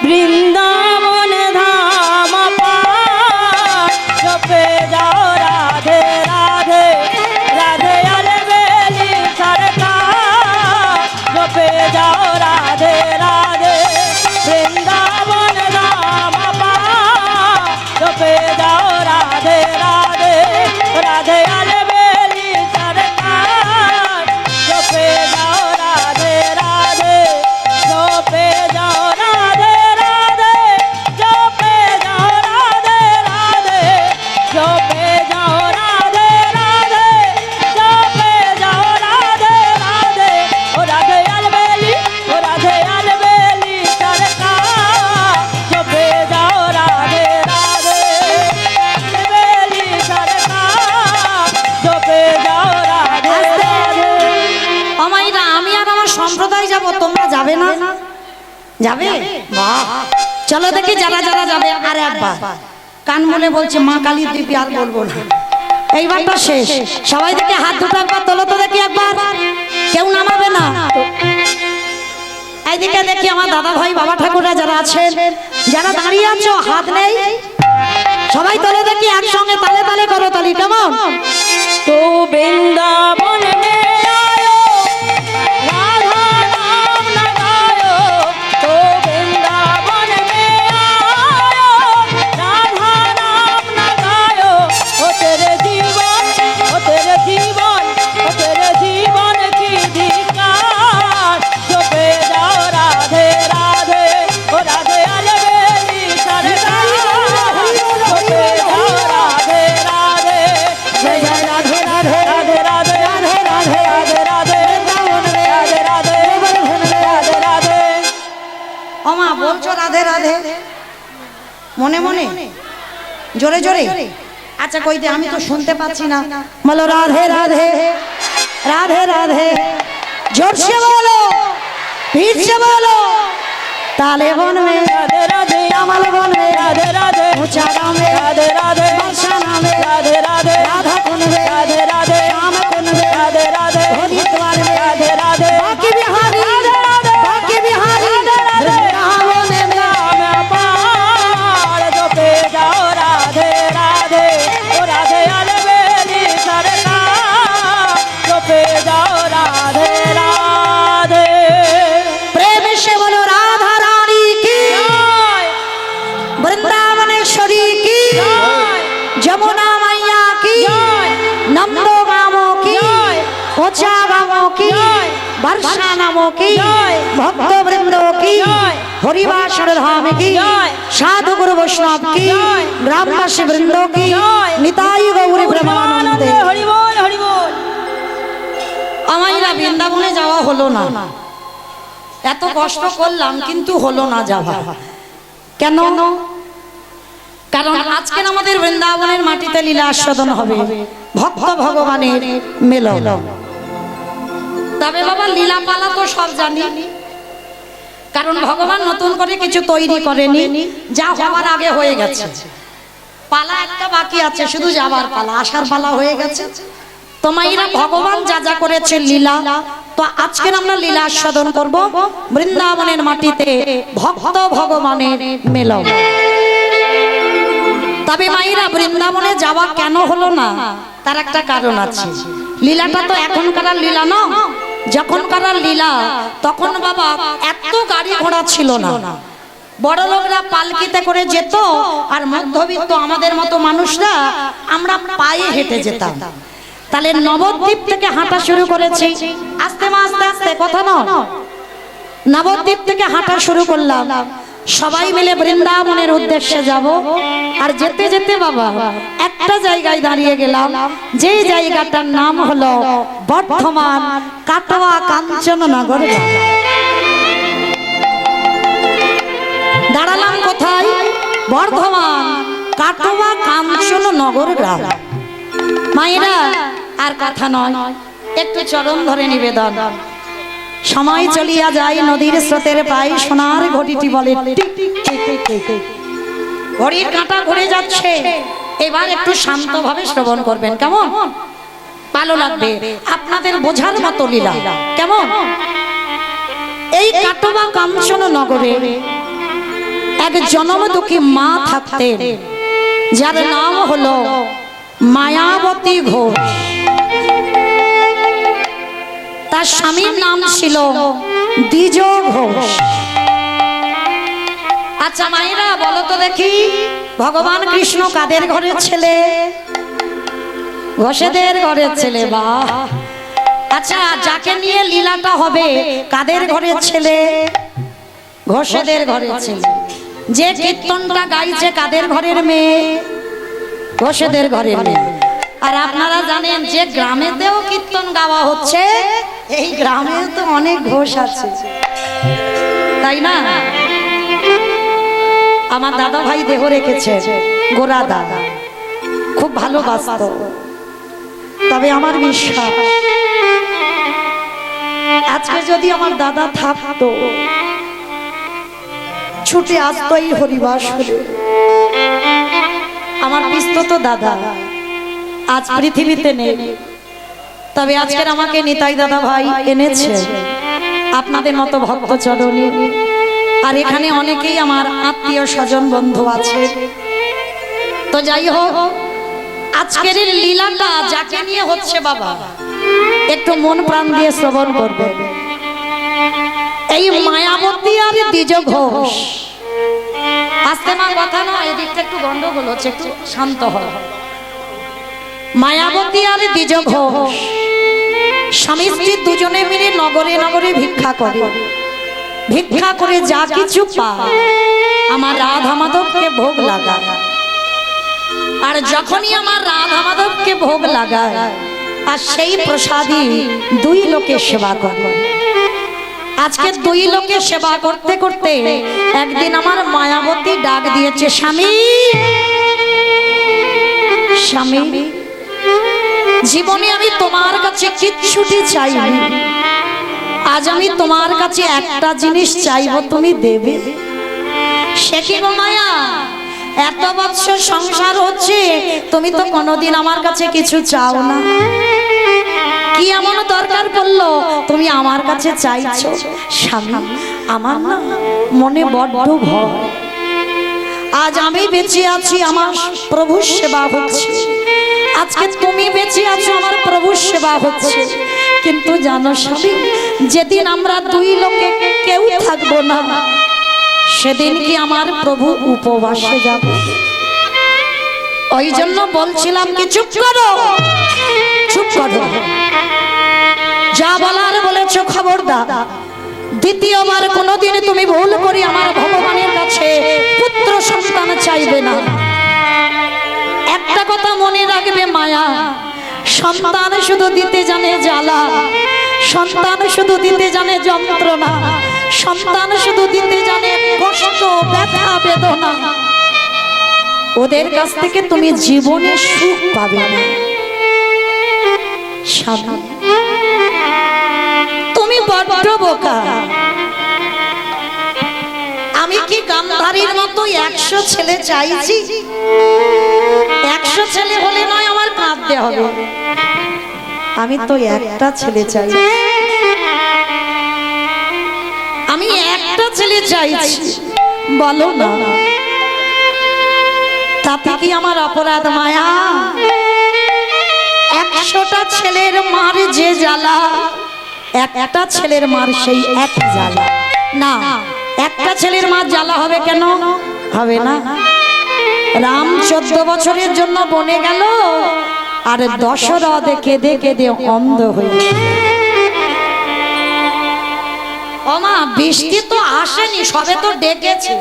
বৃন্দাবন ধাম জপে যাও রাধে রাধে রাধে আলবেলি সরকার জপে যাও রাধে রাধে বৃন্দাবন ধাম জপে যাও রাধে রাধে রাধে আলবেলি সরকার জপে যাও রাধে রাধে জপে যাও রাধে রাধে জপে যাও রাধে রাধে জপে যাও রাধে রাধে জপে যাও রাধে রাধে ও রাধে আলবেলি সরকার জপে যাও রাধে রাধে আলবেলি সরকার জপে যাও রাধে রাধে। অমাইরা আমি আর আমার সম্প্রদায় যাব, তোমরা যাবে না? যাবে? বাহ, চলো দেখি যারা যারা যাবে আর একবার কান বলে বলছে মা কালীর দিবি, আর বলবো না, এইবারটা শেষ। সবাই দেখে হাত দুটো একবার তোলো তো দেখি একবার, কেউ নামাবে না। এইদিকে দেখি আমার দাদা ভাই বাবা ঠাকুররা যারা আছেন, যারা দাঁড়িয়ে আছো হাত নেই, সবাই তোলো দেখি একসঙ্গে, তালে তালে করো তালি, কেমন? तो वृंदावन में आयो राधा नाम लगायो तो वृंदावन में आयो राधा नाम लगायो ओ तेरे जीवन की धिकार जो पे जाओ राधे राधे ओ राधे अलबेली सरकार जो पे जाओ राधे राधे जय जय राधे राधे राधे राधे राधे राधे राधे राधे राधे राधे राधे। ওমা বলছো রাধে রাধে মনে মনে, জোরে জোরে? আচ্ছা কই দে, আমি তো শুনতে পাচ্ছি না। বলো রাধে রাধে রাধে রাধে, জোরসে বলো, ভিড়সে বলো, তালে বন में राधे राधे कमल बन में राधे राधे ऊंचा गाँव में राधे राधे बरसाना में राधे राधे राधा कुंड में राधे राधे राम कुंड में राधे राधे हरिद्वार में राधे राधे बाकी बिहारी राधे राधे बाकी बिहारी राधे वृंदावन में राम अपार जो पे जाओ राधे राधे ओ राधे अलबेली सरकार जो पे जाओ राधे राधे। प्रेम से बोलो राधा रानी की, जय वृंदावनेश्वरी की, जय जमुना मैया की, जय नंदो गामों की, जय ऊंचा गामों की, जय वर्षा नामों की, जय भक्त वृंदों की, जय हरिवासर धाम की, जय साधु गुरु वैष्णव की, जय ग्रामवासी वृंदों की, जय निताई गौरी ब्रह्मानंदे। हरि बोल हरि बोल। আমাইরা বৃন্দাবনে যাওয়া হলো না, এত কষ্ট করলাম কিন্তু হলো না যাওয়া। কেন? কারণ আজকে আমাদের বৃন্দাবনের মাটিতে লীলা আস্বাদন হবে, ভক্ত ভগবানের মিলন। তবে বাবা লীলা পালা তো সব জানি, কারণ ভগবান নতুন করে কিছু তৈরি করেনি, যা হওয়ার আগে হয়ে গেছে। পালা একটা বাকি আছে, শুধু যাবার পালা, আসার পালা হয়ে গেছে। তোমাইরা ভগবান যা যা করেছে লীলা, তো আজকের আমরা লীলা আস্বাদন করব বৃন্দাবনের মাটিতে, ভক্ত ভগবানের মিলন। তবে মাইরা বৃন্দাবনে যাওয়া কেন হলো না, তার একটা কারণ আছে। লীলাটা তো এখনকার লীলা না, যখনকার লীলা তখন বাবা এত গাড়ি ঘোড়া ছিল না, বড় লোকরা পালকিতে করে যেত, আর মধ্যবিত্ত আমাদের মতো মানুষরা আমরা পায়ে হেঁটে যেতাম। তাহলে নবদ্বীপ থেকে হাঁটা শুরু করেছি, আস্তে আস্তে আস্তে, কথা নয়, নবদ্বীপ থেকে হাঁটা শুরু করলাম, সবাই মিলে বৃন্দাবনের উদ্দেশ্যে যাব। আর যেতে যেতে বাবা একটা জায়গায় দাঁড়িয়ে গেলাম, যে জায়গাটার নাম হলো বর্ধমান কাটোয়া কাঞ্চননগর। দাঁড়ালাম কোথায়? বর্ধমান কাটোয়া কাঞ্চননগর গ্রাম। মায়েরা আর কথা নয়, একটু চরণ ধরে নিবেদন। সময় চলিয়া যায় নদীর স্রোতের পাই, সোনার ঘটিটি বলে tick tick tick tick tick. ঘড়ির কাঁটা ঘুরে যাচ্ছে, এবার একটু শান্তভাবে শ্রবণ করবেন, কেমন? ভালো লাগবে, আপনাদের বোঝার মতো লীলা, কেমন? এই কাটোয়া কাঞ্চননগরে এক জনমদুখী মা থাকতেন, যার নাম হলো মায়াবতী ঘোষ। তার স্বামীর নাম ছিল দ্বিজ ঘোষ। আচ্ছা মায়েরা বলো তো দেখি, ভগবান কৃষ্ণ কাদের ঘরের ছেলে? ঘোষেদের ঘরের ছেলে। বাহ! আচ্ছা, যাকে নিয়ে লীলাটা হবে কাদের ঘরের ছেলে? ঘোষেদের ঘরের ছেলে। যে কীর্তনটা গাইছে কাদের ঘরের মেয়ে? ঘোষেদের ঘরের মেয়ে। আর আপনারা জানেন যে গ্রামেতেও কীর্তন গাওয়া হচ্ছে, এই গ্রামেও তো অনেক ঘোষ আছে, তাই না? আমার দাদা ভাই দেহ রেখেছে, গোরা দাদা, খুব ভালোবাসত। তবে আমার বিশ্বাস আজকে যদি আমার দাদা থাকতো, ছুটে আসতো এই হরিবাস হলে। আমার পিস্তত দাদা আজ পৃথিবীতে নেই, তবে আজকের আমাকে নিতাই দাদা ভাই এনেছে আপনাদের মতো ভক্ত চরণে। আর এখানে অনেকেই আমার আত্মীয় স্বজন বন্ধু আছে। তো যাই হোক, আজকের এই লীলাটা যাকে নিয়ে হচ্ছে বাবা, একটু মন প্রাণ দিয়ে শ্রবণ করবে। এই মায়াবতী আর দ্বিজ ঘোষ। আস্তে মা, কথা নয়, এদিকটা একটু গন্ডগোল হচ্ছে, একটু শান্ত হও। মায়াবতী আর দ্বিজ ঘোষ স্বামী স্ত্রী দুজনে মিলে নগরে নগরে ভিক্ষা করে। ভিক্ষা করে যা কিছু পায় আমার রাধা মাধবকে ভোগ লাগায়। আর যখনই আমার রাধা মাধবকে ভোগ লাগায়, আর সেই প্রসাদী দুই লোকে সেবা করে। আজকে দুই লোকে সেবা করতে করতে একদিন আমার মায়াবতী ডাক দিয়েছে, স্বামী স্বামী, জীবনে আমি তোমার কাছে কিচ্ছুটি চাইনি, আজ আমি তোমার কাছে একটা জিনিস চাইবো, তুমি দেবে। সে কি গো মায়া, এত বছর সংসার হচ্ছে, তুমি তো কোনোদিন আমার কাছে কিছু চাও না, কি এমন দরকার পড়লো তুমি আমার কাছে চাইছো? স্বামী, আমার না মনে বড্ড ভয়। আজ আমি বেঁচে আছি, আমার প্রভুর সেবা হচ্ছে। আজকে তুমি বেঁচে আছো, আমার প্রভুর সেবা হচ্ছে। কিন্তু জানো স্বামী, যেদিন আমরা দুই লোকে কেউ থাকবো না, সেদিন কি আমার প্রভু উপবাসে যাবে? ওই জন্য বলছিলাম কি চুপ করো, চুপ করো, যা বলার বলেছো খবরদার। দ্বিতীয়বার কোনোদিন তুমি ভুল করে আমার ভগবানের কাছে পুত্র সন্তান চাইবে না। একটা কথা মনে রাখবে মায়া, সন্তান শুধু দিতে জানে জ্বালা, সন্তান শুধু দিতে জানে যন্ত্রণা, সন্তান শুধু দিতে জানে কষ্ট, ব্যথা, বেদনা। ওদের কাছ থেকে তুমি জীবনে সুখ পাবে না। স্বামী, তুমি বড্ড বোকা। আমি কি গান্ধারীর মতো 100 ছেলে চাইছি? 100 ছেলে হলে নয়, আমার কাঁদতে হবে। আমি তো একটা ছেলে চাই, আমি একটা ছেলে চাইছি। বলো না, তাতে কি আমার অপরাধ মায়া? 100টা ছেলের মার যে জ্বালা, একটা ছেলের মার সেই এক জ্বালা না। একটা ছেলের মার জ্বালা হবে কেন? হবে না। রাম 14 বছরের জন্য বনে গেল, আর দশরথ কেঁদে কেঁদে অন্ধ হয়ে গেল। ও মা, বৃষ্টি তো আসেনি, সবে তো ডেকেছে,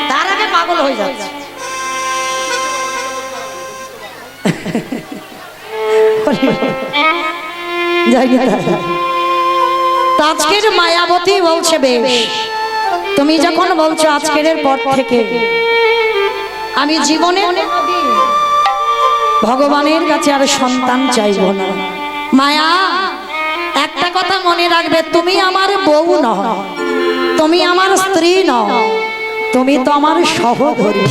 তার আগে পাগল হয়ে যাচ্ছে। আজকের মায়াবতী বলছে, বেশ, তুমি যখন বলছো আজকের পর থেকে আমি জীবনে ভগবানের কাছে আর সন্তান চাইব না। মায়া, একটা কথা মনে রাখবে, তুমি আমার বউ নও, তুমি আমার স্ত্রী নও, তুমি তো আমার সহধর্মী।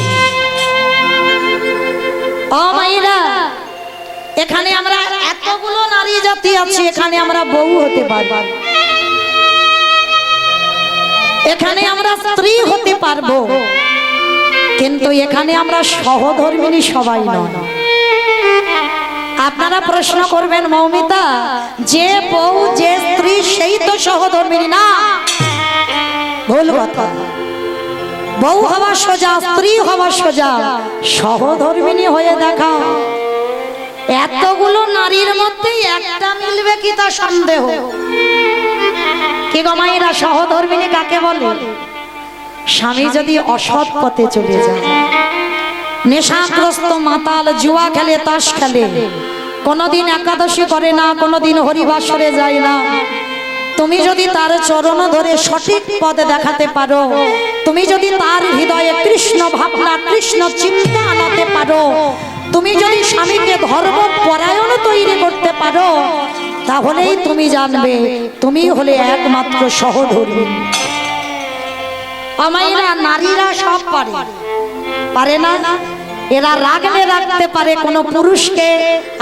ও মায়েরা, এখানে আমরা এতগুলো নারী জাতি আছি, এখানে আমরা বউ হতে পারি। এখানে আমরা স্ত্রী হতে পারবো, কিন্তু এখানে আমরা সহধর্মিণী সবাই নয়। আপনারা প্রশ্ন করবেন, মৌমিতা, যে বউ যে স্ত্রী সেই তো সহধর্মিণী না? ভুল কথা। বউ হওয়া সোজা, স্ত্রী হওয়া সোজা, সহধর্মিণী হয়ে দেখাও। এতগুলো নারীর মধ্যে একটা মিলবে কি তা সন্দেহ। কি গো মায়েরা, সহধর্মিণী কাকে বলে? স্বামী যদি অসৎ পথে চলে যায়, নেশাগ্রস্ত মাতাল, জুয়া খেলে, তাস খেলে, কোনোদিন একাদশী করে না, কোনোদিন হরিবাসরে যায় না, তুমি যদি তার চরণ ধরে সঠিক পথ দেখাতে পারো, তুমি যদি তার হৃদয়ে কৃষ্ণ ভাবনা, কৃষ্ণ চিন্তা আনাতে পারো, তুমি যদি স্বামীকে ধর্ম পরায়ণ তৈরি করতে পারো, তাহলেই তুমি জানবে তুমি হলে একমাত্র সহধর্মিণী। আমাইরা নারীরা সব পারে, পারে না? এরা রাগলে রাখতে পারে কোন পুরুষকে,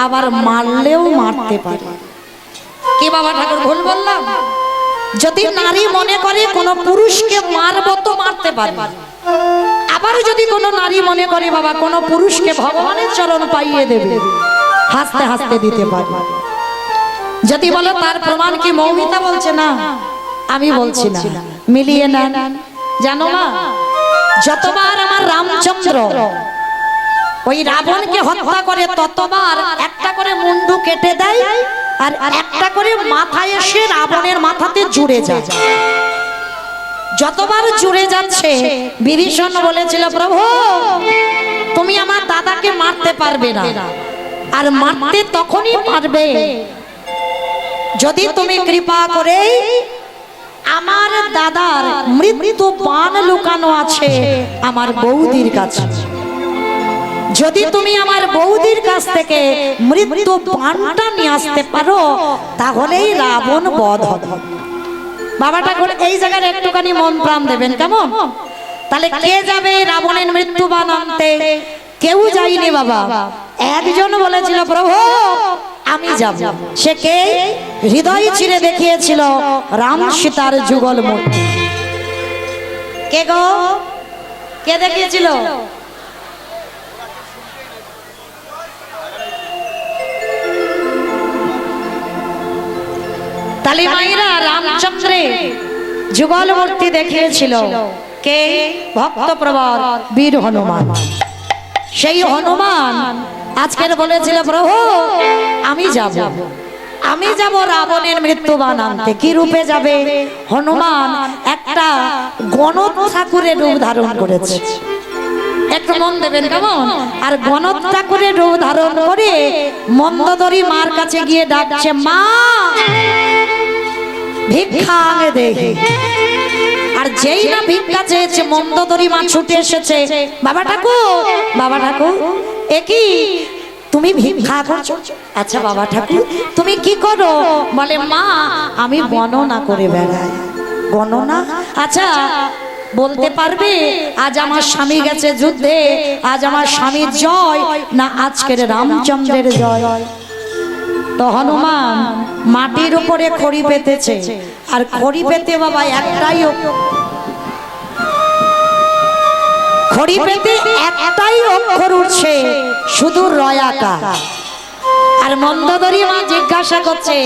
আবার মারলেও মারতে পারে। কি বাবা ঠাকুর ভুল বললাম? যদি নারী মনে করে কোন পুরুষকে মারবো তো মারতে পারে, আবার যদি কোন নারী মনে করে বাবা কোন পুরুষকে ভগবানের চরণ পাইয়ে দেবে, হাসতে হাসতে দিতে পারে। যদি বলো তার প্রমাণ কি? মৌমিতা বলছে না, আমি বলছি না, মিলিয়ে নেন। জানো না, যতবার আমার রামচন্দ্র ওই রাবণকে হত্যা করে, ততবার একটা করে মুন্ডু কেটে দেয়, আর একটা করে মাথায় এসে রাবণের মাথাতে জুড়ে যায়। যতবার জুড়ে যাচ্ছে, বিভীষণ বলেছিল, প্রভু তুমি আমার দাদাকে মারতে পারবে না, আর মারতে তখনই পারবে যদি তুমি কৃপা করে আমার দাদার মৃত্যু বাণ লুকানো আছে আমার বৌদির কাছে, যদি তুমি আমার বৌদির কাছ থেকে মৃত্যু বাণটা নিয়ে আসতে পারো, তাহলেই রাবণ বধ হবে। বাবা ঠাকুর এই জায়গায় একটুখানি মন প্রাণ দেবেন, কেমন? তাহলে কে যাবে রাবণের মৃত্যু বাণ আনতে? কেউ যায়নি বাবা, একজন বলেছিল, প্রভু আমি যাব। সে কে? হৃদয় চিরে দেখিয়েছিল রাম সীতার যুগল মূর্তি। কে গো? কে দেখিয়েছিল? তালি মায়েরা, রামচন্দ্রে যুগল মূর্তি দেখিয়েছিল কে? ভক্তপ্রবর বীর হনুমান। সেই হনুমান আজকের বলেছিল, প্রভু আমি যাব, আমি যাব রাবণের মৃত্যু বাণ আনতে। কি রূপে যাবে? হনুমান একটা গণৎ ঠাকুরের রূপ ধারণ করেছে। একটু মন দেবেন, কেমন? আর গণৎ ঠাকুরের রূপ ধারণ করে মন্দোদরী মার কাছে গিয়ে ডাকছে, মা ভিক্ষা আগে দেখি। আর যেই না ভিক্ষা চেয়েছে, মন্দোদরী মা ছুটে এসেছে, বাবা ঠাকুর, বাবা ঠাকুর, একই তুমি ভিক্ষা করছো? আচ্ছা বাবা ঠাকুর তুমি কি করো? বলে, মা আমি গণনা করে বেড়াই। গণনা? আচ্ছা বলতে পারবে আজ আমার স্বামী গেছে যুদ্ধে, আজ আমার স্বামীর জয় না আজকের রামচন্দ্রের জয়? তো হনুমান মাটির উপরে খড়ি পেতেছে, আর খড়ি পেতে বাবা একটাই, খড়ি পেতে একটাই অক্ষর উঠছে, শুধু রয়াকা। আর মন্দোদরী মা জিজ্ঞাসা করছে,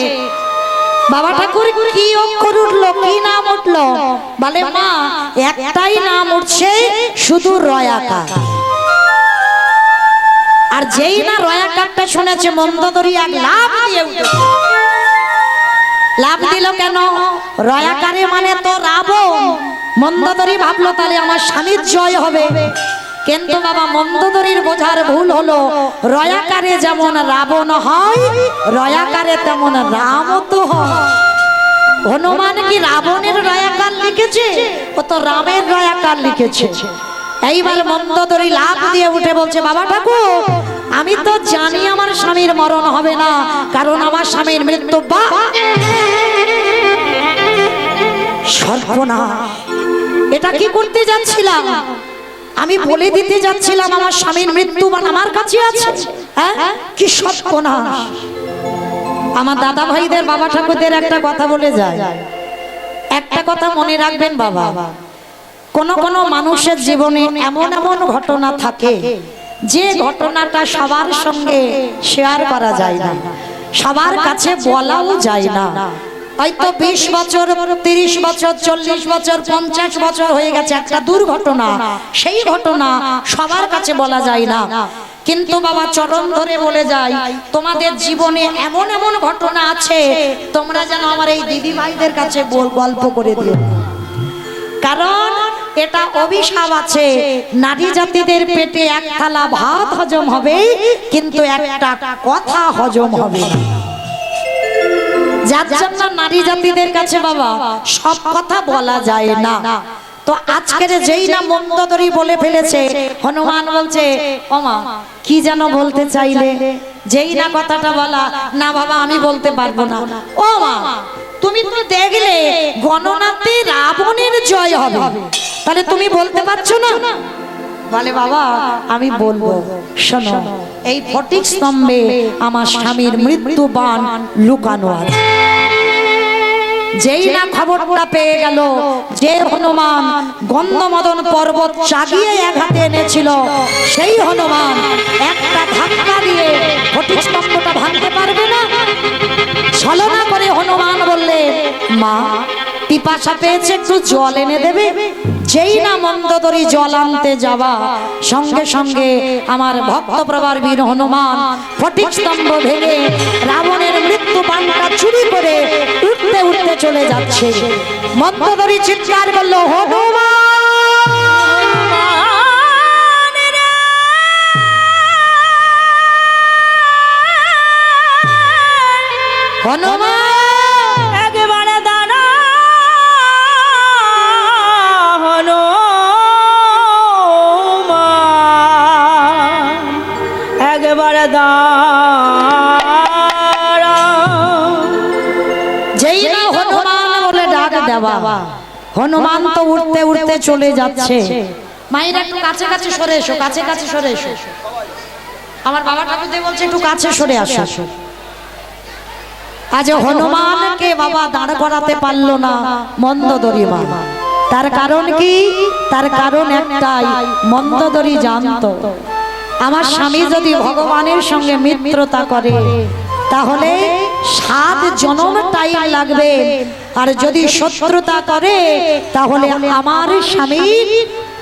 বাবা ঠাকুর কি অক্ষর উঠলো, কি নাম উঠলো? বলে, মা একটাই নাম উঠছে, শুধু রয়াকা। আর যেই না রয়াকারটা শুনেছে, মন্দোদরী এক লাফ দিয়ে উঠেছে। লাফ দিল কেন? রয়াকারে মানে তো রাবণ। মন্দোদরী ভাবলো তাহলে আমার স্বামীর জয় হবে, কিন্তু বাবা মন্দোদরীর বোঝার ভুল হলো, রয়াকারে যেমন রাবণ হয়, রয়াকারে তেমন রাম তো হয়। হনুমান কি রাবণের রয়াকার লিখেছে? ও তো রামের রয়াকার লিখেছে। এইবার মন্দোদরী লাফ দিয়ে উঠে বলছে, বাবা ঠাকুর আমি তো জানি আমার স্বামীর মরণ হবে না, কারণ আমার স্বামীর মৃত্যু বা সর্বনাশ। এটা কি করতে যাচ্ছিলাম? আমি বলে দিতে যাচ্ছিলাম আমার স্বামীর মৃত্যু বাণ আমার কাছে আছে। হ্যাঁ, কি সর্বনাশ। আমার দাদা ভাইদের, বাবা ঠাকুরদের একটা কথা বলে যায়, একটা কথা মনে রাখবেন বাবা, কোন কোন মানুষের জীবনে এমন এমন ঘটনা থাকে যে ঘটনাটা সবার সঙ্গে শেয়ার করা যায় না, সবার কাছে বলাও যায় না। হয়তো 20 বছর, 30 বছর, 40 বছর, 50 বছর হয়ে গেছে একটা দুর্ঘটনা, সেই ঘটনা সবার কাছে বলা যায় না। কিন্তু বাবা চরণ ধরে বলে যাই, তোমাদের জীবনে এমন এমন ঘটনা আছে, তোমরা যেন আমার এই দিদি ভাইদের কাছে গল্প করে দিও, কারণ এটা অভিশাপ আছে। নারী জাতিদের পেটে এক থালা ভাত হজম হবে, কিন্তু একটা কথা হজম হবে না। যার জন্য নারী জাতিদের কাছে বাবা সব কথা বলা যায় না। তো আজকের যেই না মন্দোদরী বলে ফেলেছে, হনুমান বলছে ওমা কি যেন বলতে চাইলে, যেই না কথাটা বলা, না বাবা আমি বলতে পারবো না। ও মা, তুমি তো দেখলে গণনাতে রাবণের জয় হবে, তাহলে তুমি বলতে পারছো না? বলে বাবা আমি বলবো, শোনো এই ফটিক স্তম্ভে আমার স্বামীর মৃত্যু বাণ লুকানো আছে। যেই না খবরটা পেয়ে গেল যে হনুমান গন্ধমদন পর্বত চাগিয়ে এক হাতে এনেছিল, সেই হনুমান একটা ধাক্কা দিয়ে ফটিক স্তম্ভটা ভাঙতে পারবে না। ছলনা করে হনুমান বললে মা পিপাসা পেয়েছে, একটু জল এনে দেবে। যেই না মন্দোদরী জল আনতে যাওয়া, সঙ্গে সঙ্গে আমার ভক্তপ্রভার বীর হনুমান ফটিক স্তম্ভ ভেঙে রাবণের মৃত্যু বাণটা চুরি করে উঠতে উঠতে চলে যাচ্ছে। মন্দোদরী চিৎকার করলো হনুমান, একবারে দাঁড়া হনুমান, একবারে দাঁড়া। যেই না হনুমান বলে ডাক দেওয়া, হনুমান তো উঠতে উঠতে চলে যাচ্ছে। মায়েরা একটু কাছে কাছে সরে এসো, কাছে কাছে সরে এসো। আমার বাবা ঠাকুরদেব বলছে একটু কাছে সরে আসো। আজ হনুমানকে বাবা দাঁড় করাতে পারলো না মন্দোদরী মা। তার কারণ কি? তার কারণ একটাই, মন্দোদরী জানতো আমার স্বামী যদি ভগবানের সঙ্গে মিত্রতা করে তাহলে 7 জনম টাইম লাগবে, আর যদি শত্রুতা করে তাহলে আমার স্বামী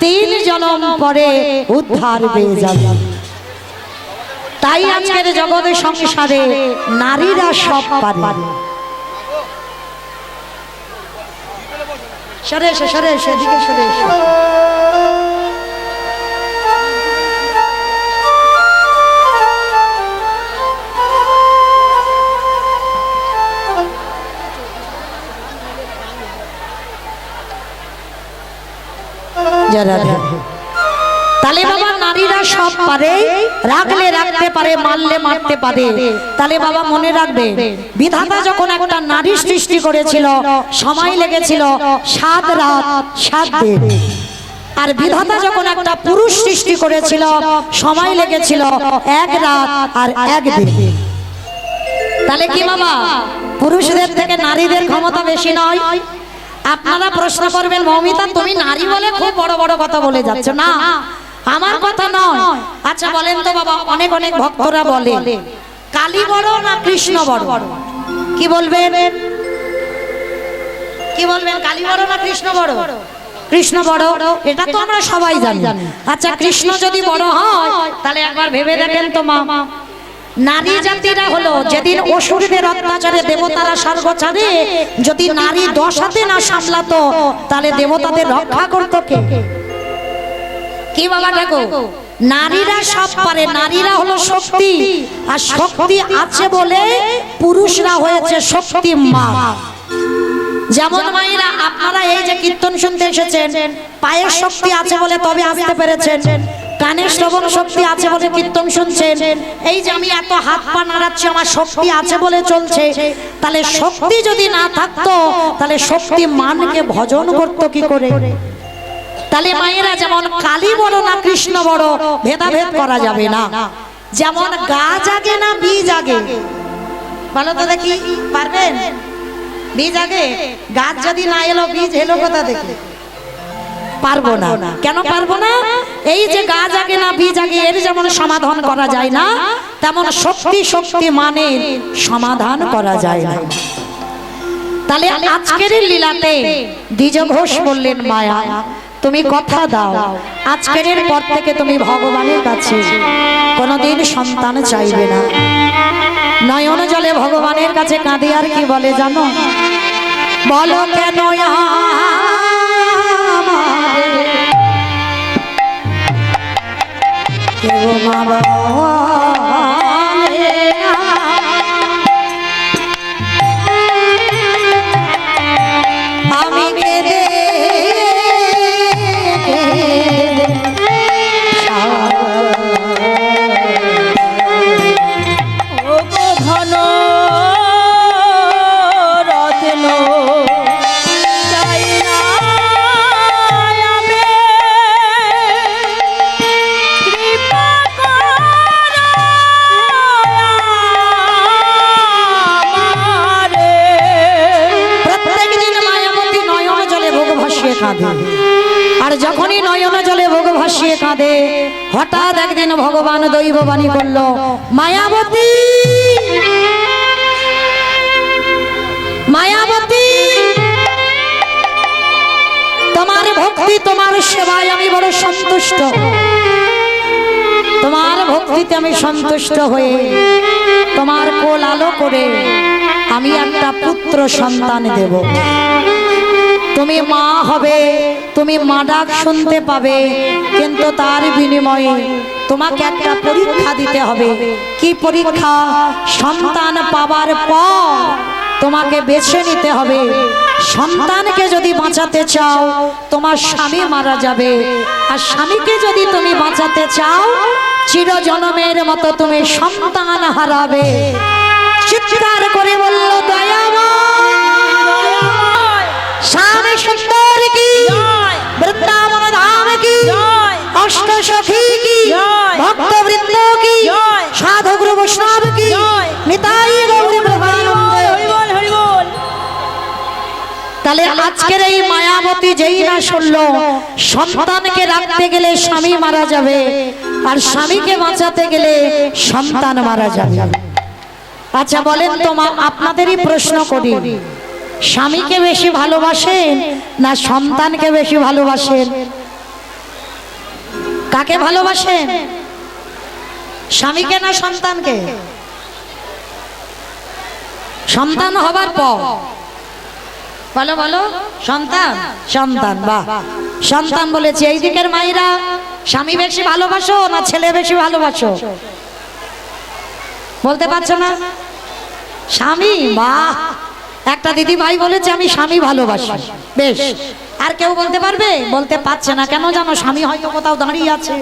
3 জনম পরে উদ্ধার পেয়ে যাবে। তাই আজকের জগতের সংসারে নারীরা সব পারে। সরে এসো, সরে এসো, এদিকে সরে এসো। তাহলে বাবা নারীরা সব পারে, রাখলে রাখতে পারে, মারলে মারতে পারে। তাহলে বাবা মনে রাখবে, বিধাতা যখন একটা নারী সৃষ্টি করেছিল সময় লেগেছিল 7 রাত 7 দিন, আর বিধাতা যখন একটা পুরুষ সৃষ্টি করেছিল সময় লেগেছিল 1 রাত আর 1 দিন। তাহলে কি বাবা পুরুষদের থেকে নারীদের ক্ষমতা বেশি নয়? আপনারা প্রশ্ন করবেন মৌমিতা তুমি নারী বলে খুব বড় বড় কথা বলে যাচ্ছ। না, আমার কথা নয়। আচ্ছা বলেন তো বাবা, অনেক অনেক ভক্তরা বলে কালী বড় না কৃষ্ণ বড়? কি বলবেন? কি বলবেন, কালী বড় না কৃষ্ণ বড়? কৃষ্ণ বড়, এটা তো আমরা সবাই জানি। আচ্ছা কৃষ্ণ যদি বড় হয় তাহলে একবার ভেবে দেখেন তো মা, নারী জাতিরা হলো যেদিন অসুরদের অত্যাচারে দেবতারা স্বর্গ ছাড়ে, যদি নারী 10 হাতে না সামলাতো তাহলে দেবতাদের রক্ষা করতো কে? কি বাবা দেখো, নারীরা সব পারে, নারীরা হলো শক্তি, আর শক্তি আছে বলে পুরুষরা হয়েছে শক্তি মা। যেমন মায়েরা আপনারা এই যে কীর্তন শুনতে এসেছেন, পায়ের শক্তি আছে বলে তবে আসতে পেরেছেন, কানের শ্রবণ শক্তি আছে বলে কীর্তন শুনছেন, এই যে আমি এত হাত পা নাড়াচ্ছি আমার শক্তি আছে বলে চলছে। তাহলে শক্তি যদি না থাকতো তাহলে শক্তি মানকে ভজন করতো কি করে? তাহলে মায়েরা যেমন কালী বড় না কৃষ্ণ বড় ভেদাভেদ করা যাবে না। যেমন গা জাগে না বি জাগে, বলো তো দেখি পারবেন? বীজ আগে, গাছ যদি না এলো বীজ এলো কোথা থেকে? পারবো না। কেন পারবো না? এই যে গাছ আগে না বীজ আগে, এর যেমন সমাধান করা যায় না, তেমন শক্তি মানের সমাধান করা যায় না। তাহলে আজকের লীলাতে দ্বিজ ঘোষ বললেন, মায়া তুমি কথা দাও, আজকের পর থেকে তুমি ভগবানের কাছে কোনোদিন সন্তান চাইবে না। নয়ন জলে ভগবানের কাছে কাঁদে আর কি বলে জানো? বলো কেন মা বাবা আমি কেঁদে ধন রত্ন চাই না আমি, কৃপা করো আমারে। প্রত্যেকদিন মায়াবতী নয়ন জলে ভোগ ভাসিয়ে কাঁদে, আর যখনই নয়ন জলে ভোগ ভাসিয়ে কাঁদে, হঠাৎ একদিন ভগবান দৈববাণী করলো, মায়াবতী মায়াবতী তোমার ভক্তি তোমার সেবায় আমি বড় সন্তুষ্ট, তোমার ভক্তিতে আমি সন্তুষ্ট হয়ে তোমার কোল আলো করে আমি একটা পুত্র সন্তান দেব। তুমি মা হবে, তুমি মা ডাক শুনতে পাবে, কিন্তু তার বিনিময়ে তোমাকে একটা পরীক্ষা দিতে হবে। কি পরীক্ষা? সন্তান পাবার পর তোমাকে বেছে নিতে হবে। সন্তানকে যদি বাঁচাতে চাও, তোমার স্বামী মারা যাবে, আর স্বামীকে যদি তুমি বাঁচাতে চাও, চিরজনমের মতো তুমি সন্তান হারাবে। চিৎকার করে বলল, দয়াময় স্বামী সুন্দর কি, বৃন্দাবন ধাম কি, অষ্ট সখী কি, ভক্তবৃন্দ কি, সাধু গুরু বৈষ্ণব কি, নিতাই গৌর ব্রহ্মানন্দে। তাহলে আজকের এই মায়াবতী যেই না শুনলো সন্তানকে রাখতে গেলে স্বামী মারা যাবে, আর স্বামীকে বাঁচাতে গেলে সন্তান মারা যাবে। আচ্ছা বলেন তো মা, আপনাদেরই প্রশ্ন করি, স্বামীকে বেশি ভালোবাসেন না সন্তানকে বেশি ভালোবাসেন? কাকে ভালোবাসেন, স্বামীকে না সন্তানকে? সন্তান হবার পর বলো বলো, সন্তান সন্তান, বাহ সন্তান বলেছে। এই দিকের মায়েরা স্বামী বেশি ভালোবাসো না ছেলে বেশি ভালোবাসো? বলতে পারছো না? স্বামী, বাহ। একটা দিদি ভাই বলেছে আমি স্বামী ভালোবাসি, বেশ। আর কেউ বলতে পারবে? বলতে পারছে না। কেন জানো? স্বামী হয়তো কোথাও দাঁড়িয়ে আছে।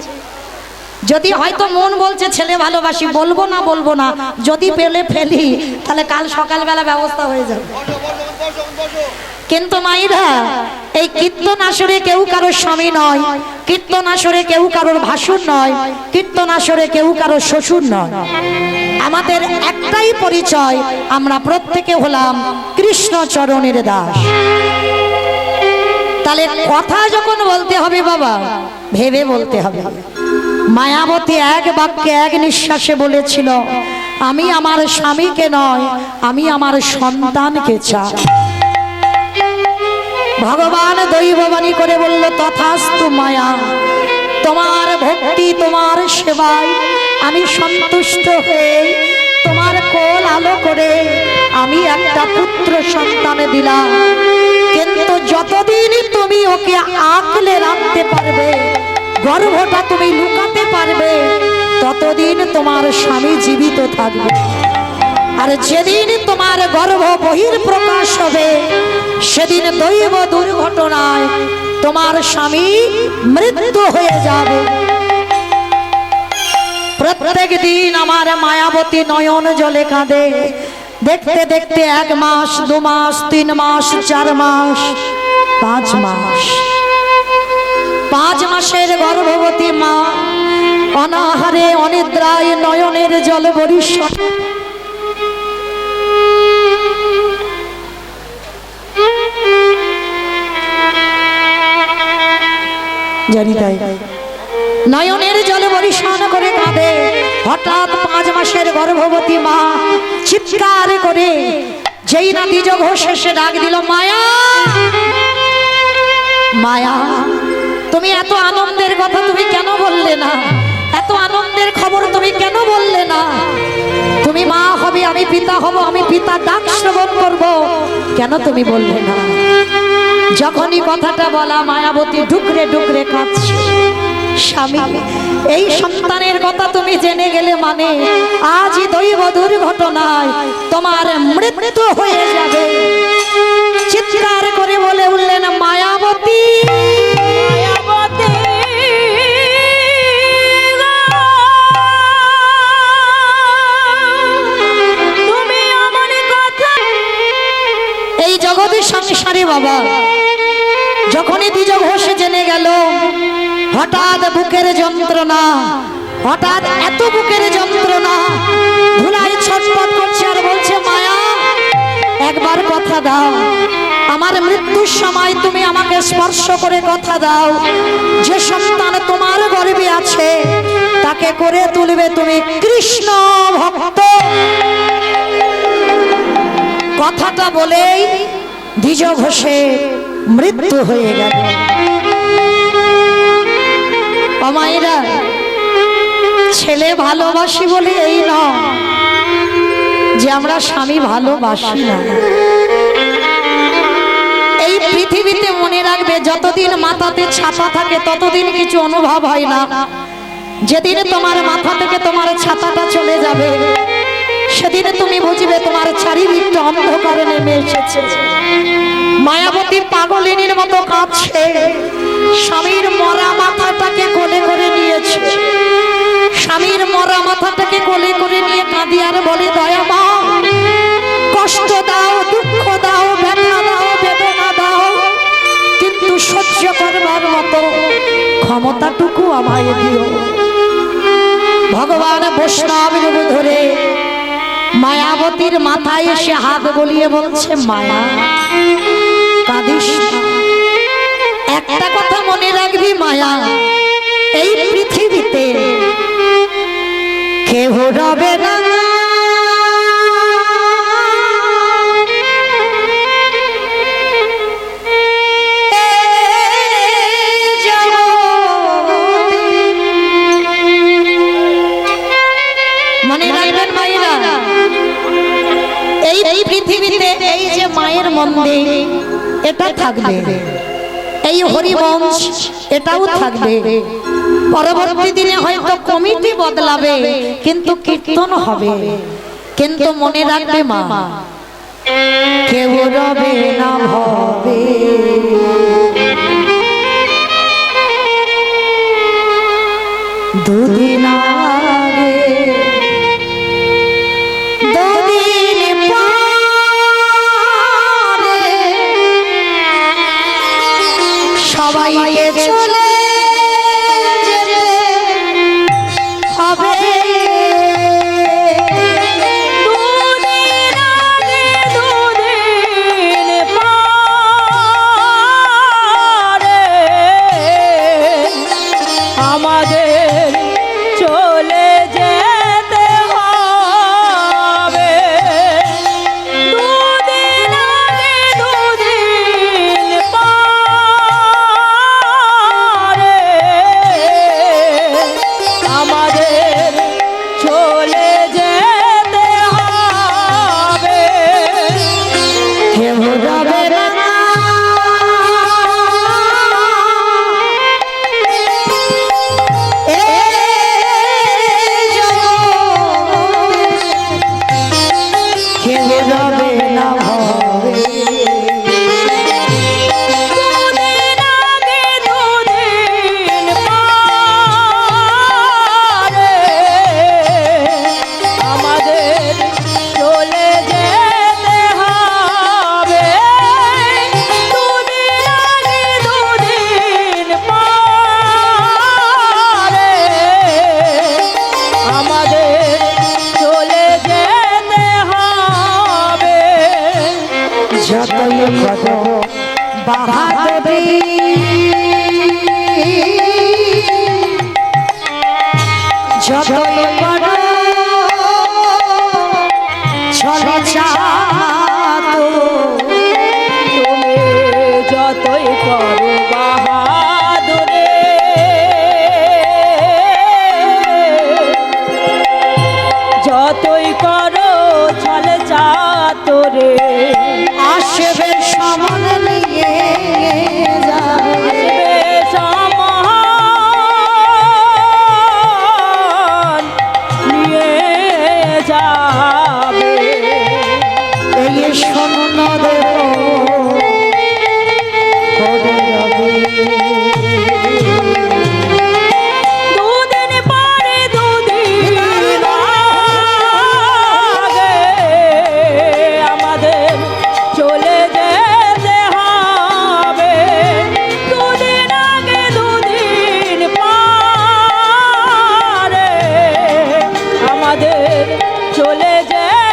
যদি হয়তো মন বলছে ছেলে ভালোবাসি, বলবো না, যদি পেলে ফেলি, তাহলে কাল সকালবেলা ব্যবস্থা হয়ে যাবে। কিন্তু মাইরা, এই কীর্তন আসরে কেউ কারোর স্বামী নয়, কীর্তন আসরে কেউ কারোর ভাসুর নয়, কীর্তন আসরে কেউ কারোর শ্বশুর নয়। আমাদের একটাই পরিচয়, আমরা প্রত্যেকে হলাম কৃষ্ণ চরণের দাস। তাহলে কথা যখন বলতে হবে বাবা, ভেবে বলতে হবে। মায়াবতী এক বাক্যে এক নিঃশ্বাসে বলেছিল, আমি আমার স্বামীকে নয়, আমি আমার সন্তানকে চাই। ভগবান দৈববাণী করে বলল, তথাস্তু মায়া, তোমার ভক্তি তোমার সেবায় আমি সন্তুষ্ট হয়ে তোমার কোল আলো করে আমি একটা পুত্র সন্তান দিলাম। কিন্তু যতদিন তুমি ওকে আঁকলে রাখতে পারবে, গর্ভটা তুমি লুকাতে পারবে, ততদিন তোমার স্বামী জীবিত থাকবে। আর যেদিন তোমার গর্ভ বহির প্রকাশ হবে, সেদিন দৈব দুর্ঘটনায় তোমার স্বামী মৃত্যু হয়ে যাবে। প্রত্যেক দিন আমার মায়াবতী নয়ন জলে কাঁদে। দেখতে দেখতে 1 মাস, 2 মাস, 3 মাস, 4 মাস, 5 মাস, 5 মাসের গর্ভবতী মা অনাহারে অনিদ্রায় নয়নের জল বরিষ্ঠ। জানি তাই নয়নের জলে বরিশান করে কাঁদে। হঠাৎ 5 মাসের গর্ভবতী মা চিৎকার করে যেই না দ্বিজ ঘোষ এসে ডাক দিল, মায়া মায়া, তুমি এত আনন্দের কথা তুমি কেন বললে না? এত আনন্দের খবর তুমি কেন বললে না? তুমি মা হবে, আমি পিতা হব, আমি পিতা ডাক শ্রবণ করব, কেন তুমি বললে না? যখনই কথাটা বলা মায়াবতী ডুকরে ডুকরে কাঁদছে। স্বামী, এই সন্তানের কথা তুমি জেনে গেলে মানে আজই দৈব দুর্ঘটনায় তোমার মৃত্যু হয়ে যাবে। চিৎকার করে বলে উঠলেন, মায়াবতী মায়াবতী তুমি আমার কথা। এই জগতের সংসারে বাবা যখনই দ্বিজ ঘোষ জেনে গেল, হঠাৎ বুকের যন্ত্রণা, হঠাৎ এত বুকের যন্ত্রণা, ধুলাই ছটফট করছে আর বলছে, মায়া একবার কথা দাও, আমার মৃত্যুর সময় তুমি আমাকে স্পর্শ করে কথা দাও, যে সন্তান তোমার গর্ভে আছে তাকে করে তুলবে তুমি কৃষ্ণ ভক্ত। কথাটা বলেই দ্বিজ ঘোষের মৃত্যু হয়ে গেল। মায়েরা, ছেলে ভালোবাসি বলে এই নয় যে আমরা স্বামী ভালোবাসি না। এই পৃথিবীতে মনে রাখবে, যতদিন মাথাতে ছাতা থাকে ততদিন কিছু অনুভব হয় না। যেদিন তোমার মাথা থেকে তোমার ছাতাটা চলে যাবে, সেদিন তুমি বুঝবে তোমার চারিদিকটা অন্ধকারে নেমে এসেছে। মায়াবতী পাগলিনীর মতো কাঁদছে, স্বামীর মরা মাথাটাকে কোলে করে নিয়েছে। স্বামীর মরা মাথাটাকে কোলে করে নিয়ে কাঁদি আর বলে, দয়া মা, কষ্ট দাও, দুঃখ দাও, ব্যথা দাও, বেদনা দাও, কিন্তু সহ্য করবার মতো ক্ষমতাটুকু আমায় দিও। ভগবান বৈষ্ণব রূপ ধরে মায়াবতীর মাথায় এসে হাত বলিয়ে বলছে, মায়া কাঁদিস না। একটা কথা মনে রাখবি মায়া, এই পৃথিবীতে কেউ রবে না মনে রাখবেন মায়েরা, এই পৃথিবীতে এই যে মায়ের মন্দির এটা থাকবে, এই হরিবংশ এটাও থাকবে। পরবর্তী দিনে হয়তো কমিটি বদলাবে, কিন্তু কীর্তন হবে। কিন্তু মনে রাখবে মা, কেউ রবে না ভবে। দুদিন আগে দুদিন পরে সবাইকে চলে যেতে হবে। দুদিন আগে দুদিন পরে আমাদের চলে যেতে হবে। দুদিন আগে দুদিন পরে যতই করো চলে যাতো তুমি যতই করো বাহাদুরে যতই করো চলে যাতরে আসবে সমান নিয়ে যাবে আসবে সমান নিয়ে যাবে এই শূন্য দেব করে যাবে দুদিন পরে দুদিন আগে আমাদের চলে যেতে হবে দুদিন আগে দুদিন পরে আমাদের চলে যেতে